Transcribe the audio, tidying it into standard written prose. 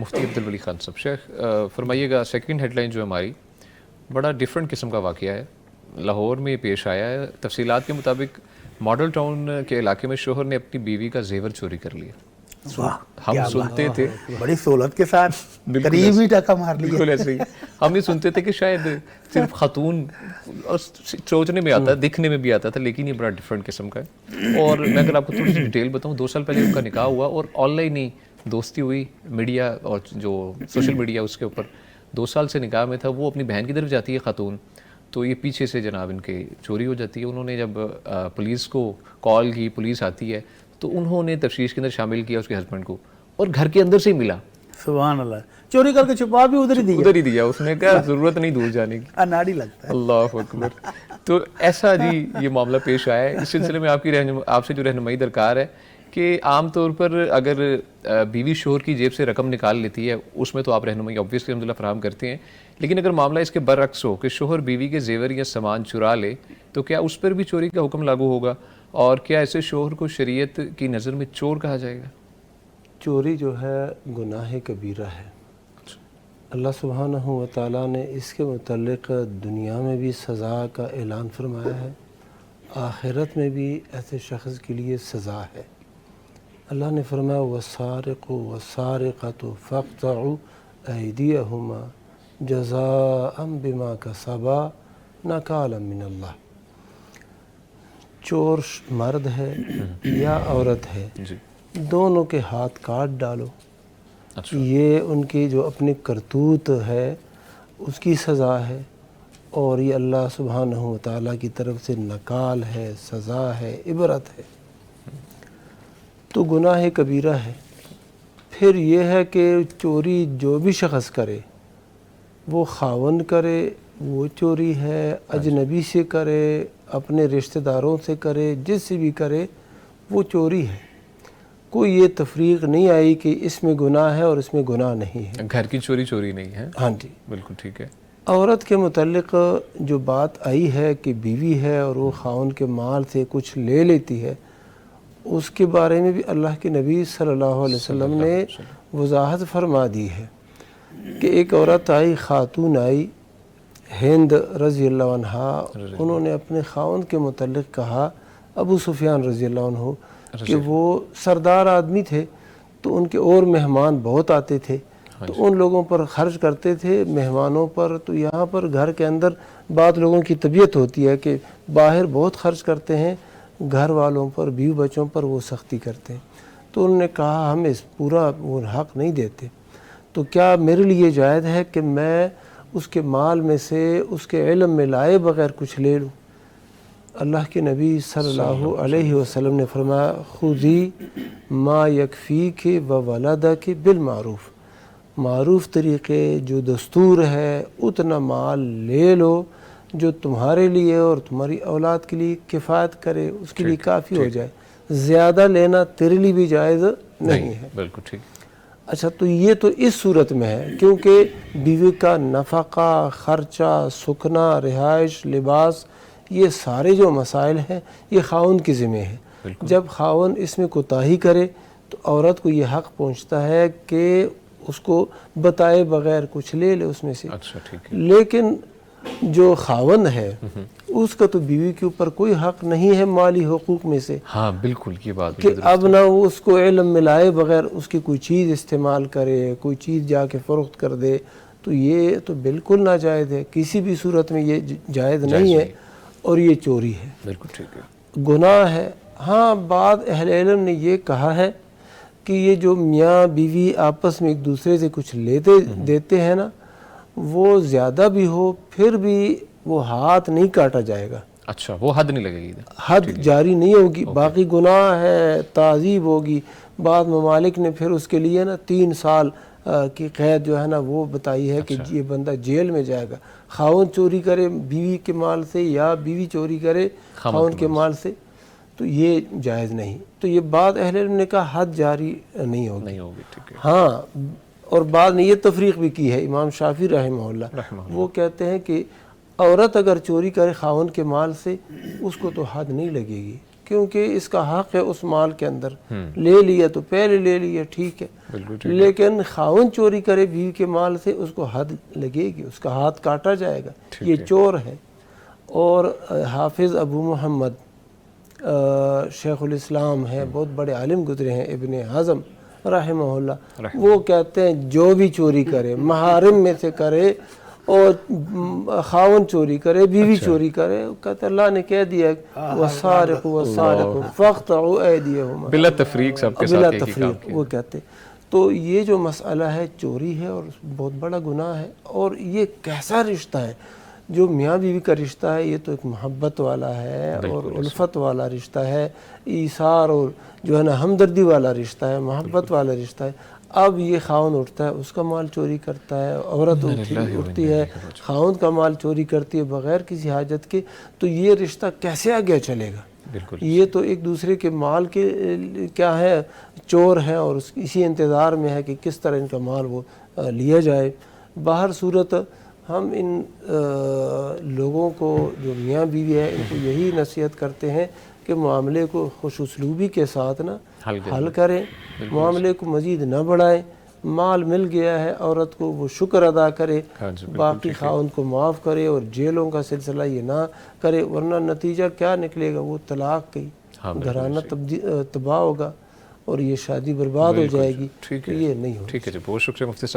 مفتی عبدالولی خان صاحب. شیخ فرمائیے گا, second head line جو ہماری بڑا ڈفرینٹ قسم کا واقعہ ہے, لاہور میں پیش آیا ہے. تفصیلات کے مطابق ماڈل ٹاؤن کے علاقے میں شوہر نے اپنی بیوی کا زیور چوری کر لیا. ہم سنتے تھے بڑی سہولت کے ساتھ قریب ہی ٹکا مار لیا. بالکل ایسے ہی ہم یہ سنتے تھے کہ شاید صرف خاتون, اور سوچنے میں آتا, دکھنے میں بھی آتا تھا, لیکن یہ بڑا ڈفرینٹ قسم کا ہے. اور میں اگر آپ کو تھوڑی سی ڈیٹیل بتاؤں, 2 سال پہلے ان کا نکاح ہوا اور آن لائن ہی دوستی ہوئی, میڈیا اور جو سوشل میڈیا اس کے اوپر 2 سال سے نکاح میں تھا. وہ اپنی بہن کی طرف جاتی ہے خاتون, تو یہ پیچھے سے جناب ان کے چوری ہو جاتی ہے. انہوں نے جب پولیس کو کال کی, پولیس آتی ہے, تو انہوں نے تفتیش کے اندر شامل کیا اس کے ہسبینڈ کو, اور گھر کے اندر سے ہی ملا. سبحان اللہ, چوری کر کے چھپا بھی ادھر ہی دیا. اس نے کہا ضرورت نہیں دور جانے کی, اناڑی لگتا ہے. اللہ اکبر. تو ایسا جی یہ معاملہ پیش آیا ہے. اس سلسلے میں آپ سے جو رہنمائی درکار ہے کہ عام طور پر اگر بیوی شوہر کی جیب سے رقم نکال لیتی ہے, اس میں تو آپ رہنمائی آبویسلی الحمدللہ فراہم کرتے ہیں, لیکن اگر معاملہ اس کے برعکس ہو کہ شوہر بیوی کے زیور یا سامان چرا لے, تو کیا اس پر بھی چوری کا حکم لاگو ہوگا, اور کیا ایسے شوہر کو شریعت کی نظر میں چور کہا جائے گا؟ چوری جو ہے گناہ کبیرہ ہے. اللہ سبحانہ و تعالیٰ نے اس کے متعلق دنیا میں بھی سزا کا اعلان فرمایا ہے, آخرت میں بھی ایسے شخص کے لیے سزا ہے. اللہ نے فرمایا وَالسَّارِقُ وَالسَّارِقَةُ فَاقْطَعُوا أَيْدِيَهُمَا جَزَاءً بِمَا كَسَبَا نَكَالًا مِّنَ اللَّهِ. چور مرد ہے یا عورت ہے, دونوں کے ہاتھ کاٹ ڈالو. یہ ان کی جو اپنی کرتوت ہے اس کی سزا ہے, اور یہ اللہ سبحانہ و تعالیٰ کی طرف سے نکال ہے, سزا ہے, عبرت ہے. تو گناہ کبیرہ ہے. پھر یہ ہے کہ چوری جو بھی شخص کرے, وہ خاوند کرے وہ چوری ہے, اجنبی سے کرے, اپنے رشتہ داروں سے کرے, جس سے بھی کرے وہ چوری ہے. کوئی یہ تفریق نہیں آئی کہ اس میں گناہ ہے اور اس میں گناہ نہیں ہے. گھر کی چوری نہیں ہے. ہاں جی, بالکل ٹھیک ہے. عورت کے متعلق جو بات آئی ہے کہ بیوی ہے اور وہ خاوند کے مال سے کچھ لے لیتی ہے, اس کے بارے میں بھی اللہ کے نبی صلی اللہ علیہ وسلم نے وضاحت فرما دی ہے کہ ایک عورت آئی, خاتون آئی, ہند رضی اللہ عنہا, انہوں نے اپنے خاوند کے متعلق کہا, ابو سفیان رضی اللہ عنہ, کہ وہ سردار آدمی تھے, تو ان کے اور مہمان بہت آتے تھے, تو ان لوگوں پر خرچ کرتے تھے, مہمانوں پر. تو یہاں پر گھر کے اندر بعض لوگوں کی طبیعت ہوتی ہے کہ باہر بہت خرچ کرتے ہیں, گھر والوں پر, بیوی بچوں پر وہ سختی کرتے ہیں. تو انہوں نے کہا ہم اس پورا وہ حق نہیں دیتے, تو کیا میرے لیے جائز ہے کہ میں اس کے مال میں سے اس کے علم میں لائے بغیر کچھ لے لوں؟ اللہ کے نبی صلی اللہ علیہ وسلم نے فرمایا خذی ما یکفیک وولدک بالمعروف. معروف طریقے جو دستور ہے اتنا مال لے لو جو تمہارے لیے اور تمہاری اولاد کے لیے کفایت کرے, اس کے لیے کافی ہو جائے. زیادہ لینا تیرے لیے بھی جائز نہیں ہے. بالکل ٹھیک. اچھا, تو یہ تو اس صورت میں ہے کیونکہ بیوی کا نفقہ, خرچہ, سکنا, رہائش, لباس, یہ سارے جو مسائل ہیں یہ خاوند کے ذمہ ہیں. جب خاوند اس میں کوتاہی کرے تو عورت کو یہ حق پہنچتا ہے کہ اس کو بتائے بغیر کچھ لے لے اس میں سے. لیکن جو خاوند ہے اس کا تو بیوی کے اوپر کوئی حق نہیں ہے مالی حقوق میں سے. ہاں بالکل, یہ بات کہ اب نہ وہ اس کو علم میں لائے بغیر اس کی کوئی چیز استعمال کرے, کوئی چیز جا کے فروخت کر دے, تو یہ تو بالکل ناجائز ہے. کسی بھی صورت میں یہ جائز نہیں ہے, اور یہ چوری ہے. بالکل ٹھیک ہے, گناہ ہے. ہاں, بعض اہل علم نے یہ کہا ہے کہ یہ جو میاں بیوی آپس میں ایک دوسرے سے کچھ لیتے دیتے ہیں نا, وہ زیادہ بھی ہو پھر بھی وہ ہاتھ نہیں کاٹا جائے گا. اچھا, وہ حد نہیں لگے گی, حد جاری نہیں ہوگی. باقی گناہ ہے, تعذیب ہوگی. بعض ممالک نے پھر اس کے لیے نا 3 سال کی قید جو ہے نا وہ بتائی ہے کہ یہ بندہ جیل میں جائے گا. خاوند چوری کرے بیوی کے مال سے یا بیوی چوری کرے خاوند کے مال سے, تو یہ جائز نہیں. تو یہ بعض اہل علم نے کہا حد جاری نہیں ہوگی. ہاں, اور بعض نے یہ تفریق بھی کی ہے, امام شافعی رحمہ اللہ, وہ کہتے ہیں کہ عورت اگر چوری کرے خاوند کے مال سے اس کو تو حد نہیں لگے گی, کیونکہ اس کا حق ہے اس مال کے اندر، لے لیا تو پہلے لے لیا، ٹھیک ہے، لیکن خاوند چوری کرے بیوی کے مال سے اس کو حد لگے گی، اس کا ہاتھ کاٹا جائے گا، یہ چور ہے۔ اور حافظ ابو محمد شیخ الاسلام ہیں، بہت بڑے عالم گزرے ہیں، ابن حزم رحمہ اللہ، وہ کہتے ہیں جو بھی چوری کرے محارم میں سے کرے، اور خاون چوری کرے، بیوی چوری کرے، کہتے اللہ نے کہہ دیا وَالسَّارِقُ وَالسَّارِقُ فَاقْطَعُوا أَيْدِيَهُمَا، بلا تفریق سب کے بلا ساتھ ایک ہی کام تفریق وہ کہتے۔ تو یہ جو مسئلہ ہے چوری ہے اور بہت بڑا گناہ ہے، اور یہ کیسا رشتہ ہے؟ جو میاں بیوی کا رشتہ ہے یہ تو ایک محبت والا ہے اور الفت والا رشتہ ہے، ایثار اور جو ہے نا ہمدردی والا رشتہ ہے، محبت والا رشتہ ہے۔ اب یہ خاوند اٹھتا ہے، اس کا مال چوری کرتا ہے، عورت اٹھتی ہے خاوند کا مال چوری کرتی ہے بغیر کسی حاجت کے، تو یہ رشتہ کیسے آگے چلے گا؟ یہ تو ایک دوسرے کے مال کے کیا ہے، چور ہیں، اور اسی انتظار میں ہے کہ کس طرح ان کا مال وہ لیا جائے۔ باہر صورت ہم ان لوگوں کو جو میاں بیوی ہے ان کو یہی نصیحت کرتے ہیں کہ معاملے کو خوش اسلوبی کے ساتھ نا حل کریں، معاملے کو مزید نہ بڑھائیں، مال مل گیا ہے عورت کو وہ شکر ادا کرے، باقی خاوند کو معاف کرے، اور جیلوں کا سلسلہ یہ نہ کرے، ورنہ نتیجہ کیا نکلے گا؟ وہ طلاق کی گھرانہ تباہ ہوگا اور یہ شادی برباد ہو جائے گی، یہ نہیں ہوگا۔ ٹھیک ہے جی، بہت شکریہ مفتی صاحب۔